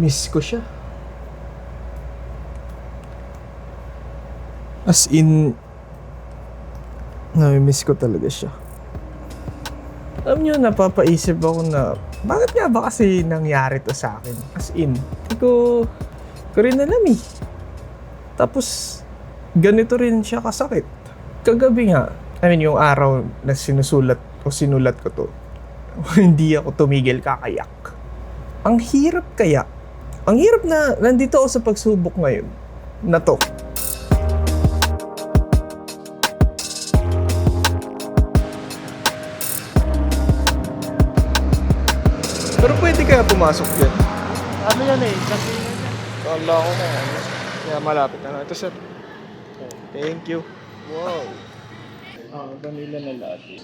Namimiss ko siya. As in, namimiss ko talaga siya. Alam niyo, napapaisip ako na bakit nga ba kasi nangyari to sa akin? As in, hindi ko rin alam eh. Tapos, ganito rin siya kasakit. Kagabi nga, yung araw na sinulat ko to, hindi ako tumigil kakayak. Ang hirap kaya. Ang hirap na nandito ako sa pagsubok ngayon na to. Pero pwede kaya pumasok yan? Ano yan eh, kasi Kala ko na yan. Kaya malapit na. Ito sir. Thank you. Wow. Vanilla na latte.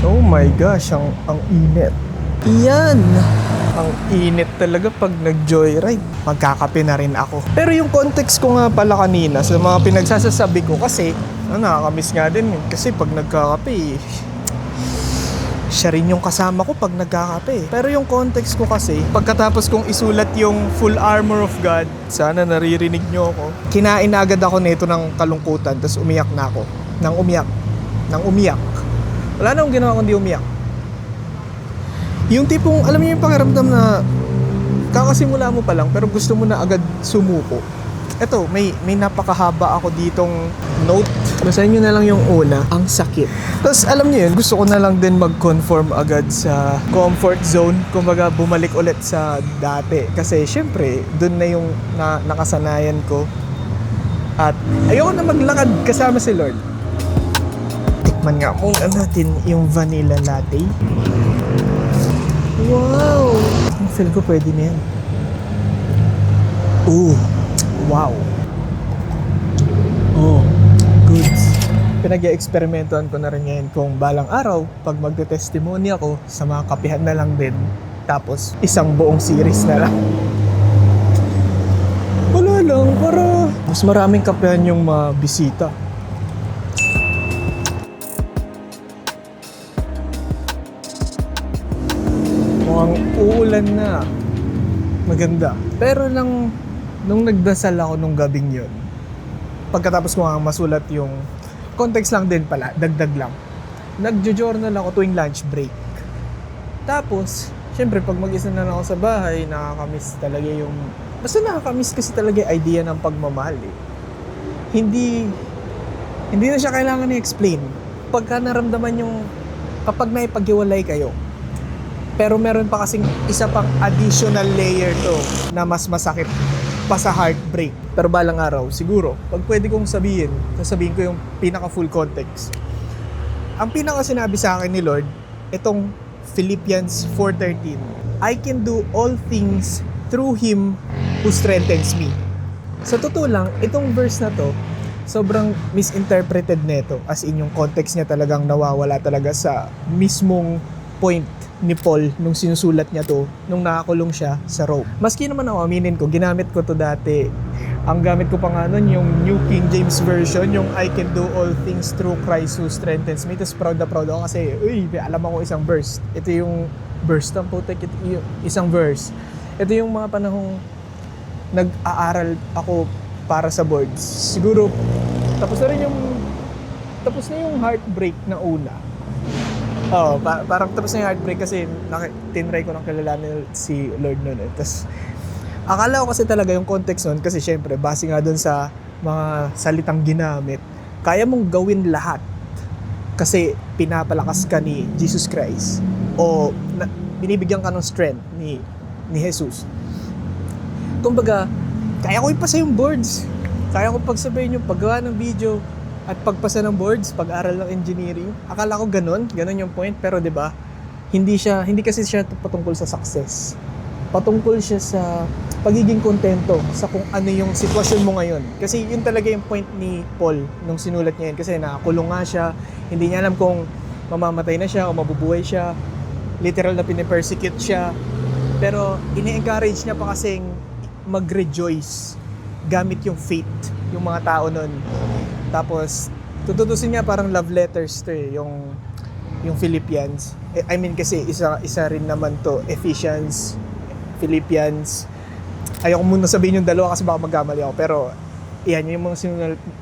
Oh my gosh, ang init. Yan! Ang init talaga pag nag-joyride. Magkakape na rin ako. Pero yung context ko nga pala kanina sa mga pinagsasasabi ko kasi nakakamiss nga din yun. Kasi pag nagkakape, siya rin yung kasama ko pag nagkakape. Pero yung context ko kasi, pagkatapos kong isulat yung full armor of God, sana naririnig nyo ako, kinain na agad ako nito ng kalungkutan, tapos umiyak na ako. Nang umiyak. Wala na akong ginawa kundi umiyak. Yung tipong, alam niyo yung pakiramdam na kakasimula mo pa lang, pero gusto mo na agad sumuko. Eto, may napakahaba ako ditong note. Basahin nyo na lang yung una, ang sakit. Tapos alam nyo yun, gusto ko na lang din mag-conform agad sa comfort zone. Kumbaga bumalik ulit sa dati. Kasi syempre, dun na yung nakasanayan ko. At ayoko na maglakad kasama si Lord. Tikman nga muna natin yung vanilla latte. Wow! Feel ko pwede na yan. Ooh! Wow. Oh, goods. Pinag-i-eksperimentohan ko na rin ngayon kung balang araw, pag magte-testimony ako, sa mga kapihan na lang din. Tapos, isang buong series na lang. Wala lang, para mas maraming kapihan yung mabisita. Mukhang uulan na. Maganda. Pero nung nagdasal ako nung gabing yun, pagkatapos ko nga masulat yung context lang din pala, dagdag lang, nagjo-journal ako tuwing lunch break. Tapos, syempre pag mag-isa na lang ako sa bahay, nakakamiss talaga yung, basta nakakamiss kasi talaga yung idea ng pagmamahal eh. Hindi na siya kailangan i-explain. Pagka naramdaman yung, kapag naipaghiwalay kayo, pero meron pa kasing isa pang additional layer to na mas masakit pa sa heartbreak. Pero balang araw, siguro, pag pwede kong sasabihin ko yung pinaka-full context. Ang pinaka-sinabi sa akin ni Lord, itong Philippians 4:13, I can do all things through Him who strengthens me. Sa totoo lang, itong verse na to, sobrang misinterpreted neto. As in, yung context niya talagang nawawala talaga sa mismong point ni Paul nung sinusulat niya to nung nakakulong siya sa Rome. Maski naman ako, aminin ko, ginamit ko to dati. Ang gamit ko pa nga nun, yung New King James Version, yung I can do all things through Christ who strengthens me. Tapos proud ako kasi, alam ako isang verse. Ito yung verse, isang verse. Ito yung mga panahong nag-aaral ako para sa boards. Siguro, tapos na yung heartbreak na una. Parang tapos na yung heartbreak kasi tinry ko nang kilalanin si Lord noon. Tapos, akala ko kasi talaga yung context nun, kasi syempre, base nga dun sa mga salitang ginamit, kaya mong gawin lahat kasi pinapalakas ka ni Jesus Christ o binibigyan ka ng strength ni Jesus. Kumbaga, kaya ko ipasa yung boards. Kaya ko pagsabayin yung paggawa ng video at pagpasa ng boards, pag-aral ng engineering. Akala ko ganun yung point, pero 'di ba? Hindi kasi siya patungkol sa success. Patungkol siya sa pagiging kontento sa kung ano yung sitwasyon mo ngayon. Kasi yun talaga yung point ni Paul nung sinulat niya yun, kasi nakakulong nga siya, hindi niya alam kung mamamatay na siya o mabubuhay siya. Literal na pinipersecute siya. Pero ini-encourage niya pa kasing mag-rejoice gamit yung faith yung mga tao nun. Tapos, tututusin niya parang love letters to yung Philippians. I mean kasi isa rin naman to, Ephesians, Philippians. Ayoko muna sabihin yung dalawa kasi baka magkamali ako. Pero yan, yung mga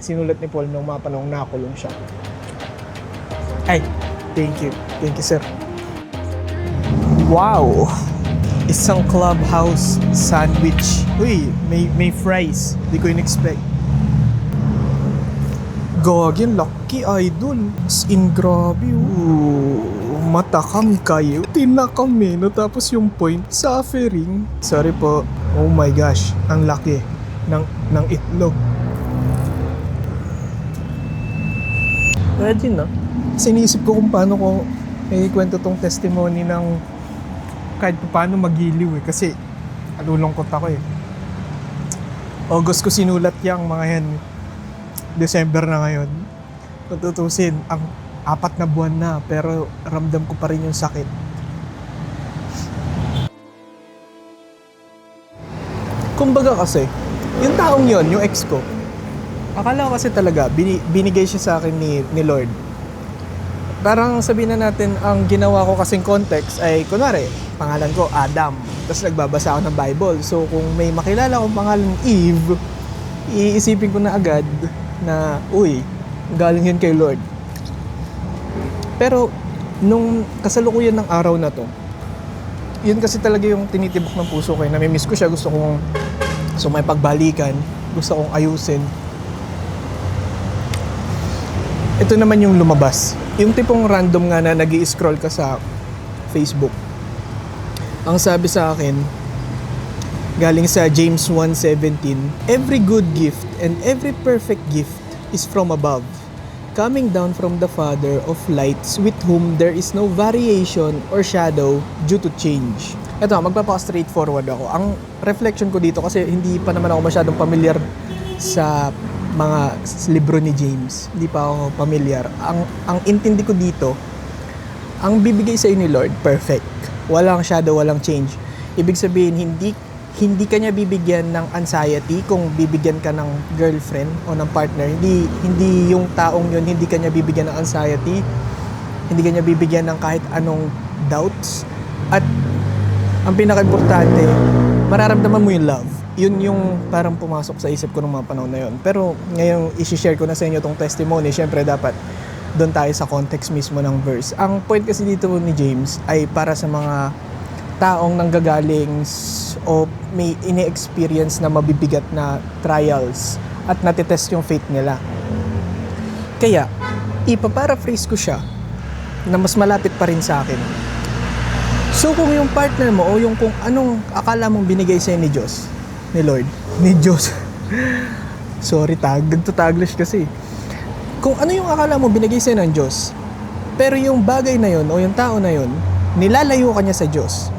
sinulat ni Paul nung mga panahong nakulong siya. Ay, thank you. Thank you, sir. Wow! Isang clubhouse sandwich. Uy, may fries. Di ko in-expect. Gagi, lucky idol. As in, grabe. Matakam kayo. Tinakam no? Tapos yung point, suffering. Sorry po. Oh my gosh, ang laki ng itlog. Imagine na. Sinisip ko kung paano ko ikwento tong testimony ng kahit paano magiliw Kasi alulungkot ako August ko sinulat yang mga yan. December na ngayon. Kung tutusin, ang 4 na buwan na pero ramdam ko pa rin yung sakit. Kumbaga kasi, yung taong yon, yung ex ko, akala ko kasi talaga, binigay siya sa akin ni Lord. Parang sabihin na natin, ang ginawa ko kasing context ay, kunwari, pangalan ko Adam, tapos nagbabasa ako ng Bible. So kung may makilala akong pangalan Eve, iisipin ko na agad na, uy, galing yun kay Lord. Pero, nung kasalukuyan ng araw na to, yun kasi talaga yung tinitibok ng puso ko. Namimiss ko siya, gusto kong may pagbalikan, gusto kong ayusin. Ito naman yung lumabas. Yung tipong random nga na nag-i-scroll ka sa Facebook. Ang sabi sa akin, galing sa James 1:17, every good gift and every perfect gift is from above, coming down from the Father of lights, with whom there is no variation or shadow due to change. Ito, magpapaka-straightforward ako. Ang reflection ko dito, kasi hindi pa naman ako masyadong familiar sa mga libro ni James. Hindi pa ako familiar. Ang intindi ko dito, ang bibigay sa ni Lord, perfect. Walang shadow, walang change. Ibig sabihin, hindi ka niya bibigyan ng anxiety kung bibigyan ka ng girlfriend o ng partner. Hindi yung taong yun, hindi ka niya bibigyan ng anxiety. Hindi ka niya bibigyan ng kahit anong doubts. At ang pinaka-importante, mararamdaman mo yung love. Yun yung parang pumasok sa isip ko ng mga panahon na yun. Pero ngayong isi-share ko na sa inyo tong testimony, syempre dapat doon tayo sa context mismo ng verse. Ang point kasi dito ni James ay para sa mga taong nanggagaling o may ini-experience na mabibigat na trials at natitest yung faith nila. Kaya, ipaparaphrase ko siya na mas malapit pa rin sa akin. So kung yung partner mo o yung kung anong akala mong binigay sa'yo ni Diyos, ni Lord, ni Diyos, sorry, taglish kasi. Kung ano yung akala mo binigay sa'yo ng Diyos, pero yung bagay na yun o yung tao na yun, nilalayo ka niya sa Diyos,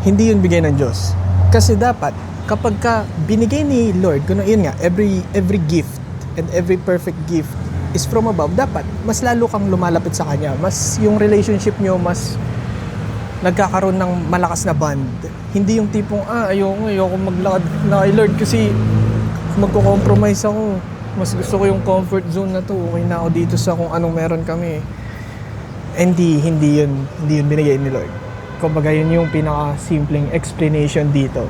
hindi yun bigay ng Diyos. Kasi dapat, kapag ka binigay ni Lord, kung yun nga, every gift and every perfect gift is from above, dapat mas lalo kang lumalapit sa Kanya. Mas yung relationship nyo, mas nagkakaroon ng malakas na bond. Hindi yung tipong, ayoko maglakad na kay Lord kasi magko-compromise ako. Mas gusto ko yung comfort zone na to. Okay na ako dito sa kung anong meron kami. Hindi yun binigay ni Lord. Kumbaga yun yung pinaka-simpleng explanation dito.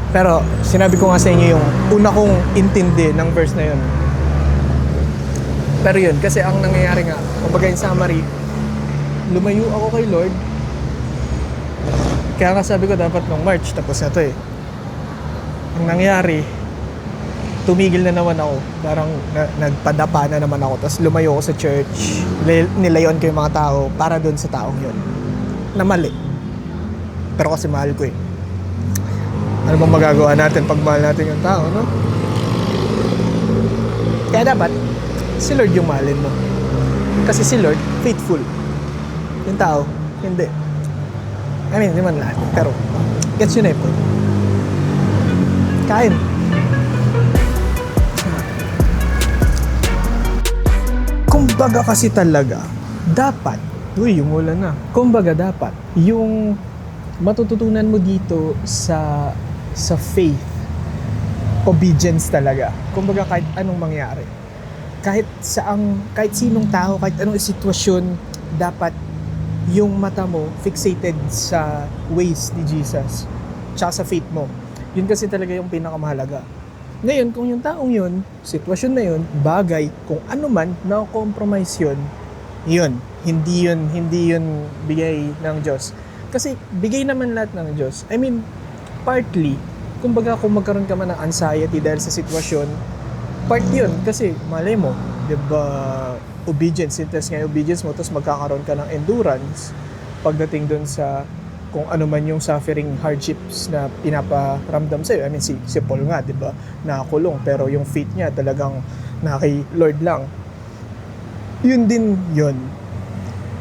Pero sinabi ko nga sa inyo yung una kong intindi ng verse na yun. Pero yun, kasi ang nangyayari nga, kumbaga in summary, lumayo ako kay Lord. Kaya nga sabi ko dapat nung March, tapos na to Ang nangyari, tumigil na naman ako. Parang nagpadapa na naman ako. Tapos lumayo ako sa church. Nilayon ko yung mga tao para doon sa taong yun. Na mali. Pero kasi mahal ko Ano bang magagawa natin pag mahal natin yung tao, no? Kaya dapat, si Lord yung mahalin mo. Kasi si Lord, faithful. Yung tao, hindi. I mean, hindi man lahat. Pero, gets yun po. Kain. Kumbaga kasi talaga, dapat, yung ulan na. Kumbaga dapat, yung matututunan mo dito sa faith, obedience talaga. Kumbaga kahit anong mangyari. Kahit sinong tao, kahit anong sitwasyon, dapat yung mata mo fixated sa ways ni Jesus tsaka sa faith mo. Yun kasi talaga yung pinakamahalaga. Ngayon, kung yung taong yun, sitwasyon na yun, bagay, kung ano man, na-compromise yun, hindi yun bigay ng Diyos. Kasi bigay naman lahat ng Diyos. I mean, partly, kumbaga kung magkaroon ka man ng anxiety dahil sa sitwasyon, part yun. Kasi malay mo, diba, obedience, test nga yung obedience mo, tapos magkakaroon ka ng endurance pagdating dun sa kung ano man yung suffering hardships na pinaparamdam sa'yo. I mean, si Paul nga, di ba, nakakulong, pero yung faith niya talagang na kay Lord lang. Yun din yun.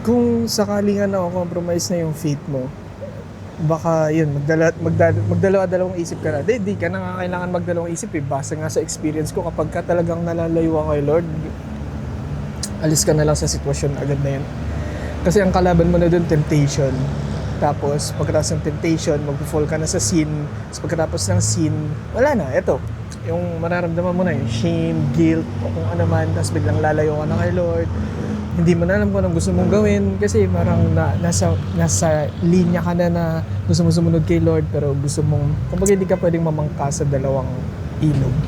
Kung sakali nga na-compromise na yung faith mo, baka yun, magdalawa-dalawang isip ka na. Di ka na nga kailangan magdalawang isip eh. Basta nga sa experience ko, kapag ka talagang nalalayo ka kay Lord, alis ka na lang sa sitwasyon agad na yun. Kasi ang kalaban mo na dun, temptation. Tapos, pagkatapos ng temptation, mag-fall ka na sa sin. Tapos pagkatapos ng sin, wala na, eto. Yung mararamdaman mo na yung shame, guilt, o kung ano man. Tapos biglang lalayo ka na kay Lord. Hindi mo na alam kung anong gusto mong gawin. Kasi parang nasa linya ka na gusto mo sumunod kay Lord. Pero gusto mong, kumbaga hindi ka pwedeng mamangka sa dalawang ilog.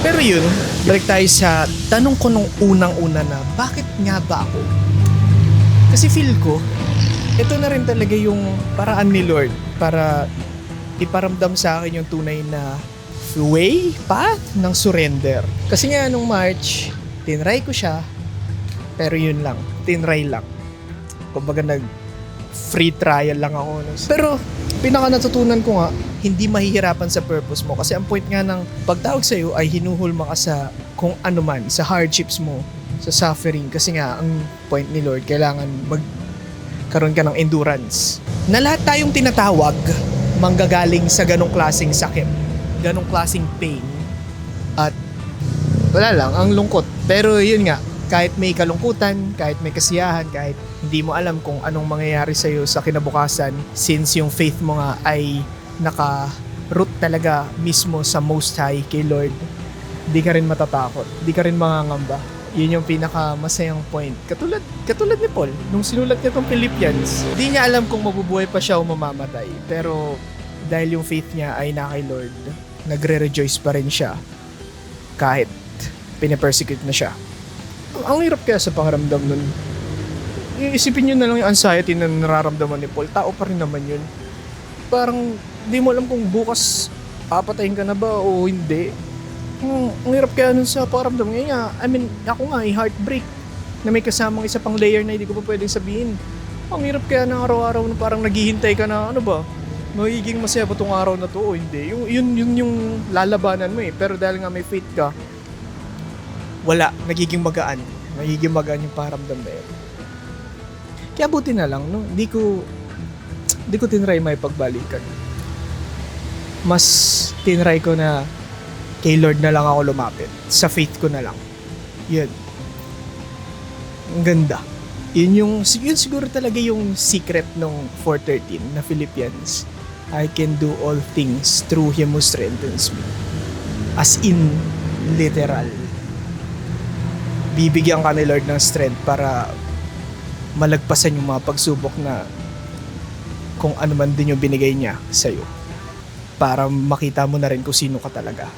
Pero yun, balik tayo sa tanong ko nung unang-una na, bakit nga ba ako? Kasi feel ko, ito na rin talaga yung paraan ni Lord para iparamdam sa akin yung tunay na path ng surrender. Kasi nga nung March, tinry ko siya, pero yun lang, tinry lang. Kumbaga free trial lang ako. Pero pinaka natutunan ko nga, hindi mahihirapan sa purpose mo. Kasi ang point nga ng pagtawag sa'yo ay hinuhulma ka sa kung ano man, sa hardships mo, sa suffering. Kasi nga, ang point ni Lord, kailangan magkaroon ka ng endurance. Na lahat tayong tinatawag, manggagaling sa ganong klaseng sakit, ganong klaseng pain. At wala lang, ang lungkot. Pero yun nga, kahit may kalungkutan, kahit may kasiyahan, kahit hindi mo alam kung anong mangyayari sa'yo sa kinabukasan, since yung faith mo nga ay naka-root talaga mismo sa Most High kay Lord, di ka rin matatakot, di ka rin mangangamba. Yun yung pinaka-masayang point. Katulad ni Paul, nung sinulat niya tong Philippians, di niya alam kung mabubuhay pa siya o mamamatay. Pero dahil yung faith niya ay na kay Lord, nagre-rejoice pa rin siya kahit pinapersecute na siya. Ang hirap kaya sa pangaramdam nun. Isipin nyo na lang yung anxiety na nararamdaman ni Paul. Tao pa rin naman yun. Parang di mo alam kung bukas papatayin ka na ba o hindi. Ang hirap kaya nun sa pakiramdam. Ngayon nga, I mean, ako nga, heartbreak na may kasamang isa pang layer na hindi ko pa pwedeng sabihin. Ang hirap kaya ng araw-araw na parang naghihintay ka na, ano ba, magiging masaya ba tong araw na to o hindi. Yun yung lalabanan mo eh. Pero dahil nga may faith ka, wala, nagiging magaan. Nagiging magaan yung pakiramdam na yun. Kaya buti na lang, no? Hindi ko tinry may pagbalikan. Mas tinry ko na kay Lord na lang ako lumapit. Sa faith ko na lang. Yun. Ang ganda. Yun siguro talaga yung secret ng 4:13 na Philippians. I can do all things through Him who strengthens me. As in, literal. Bibigyan ka ni Lord ng strength para malagpasan yung mga pagsubok na kung ano man din yung binigay niya sa'yo. Para makita mo na rin kung sino ka talaga.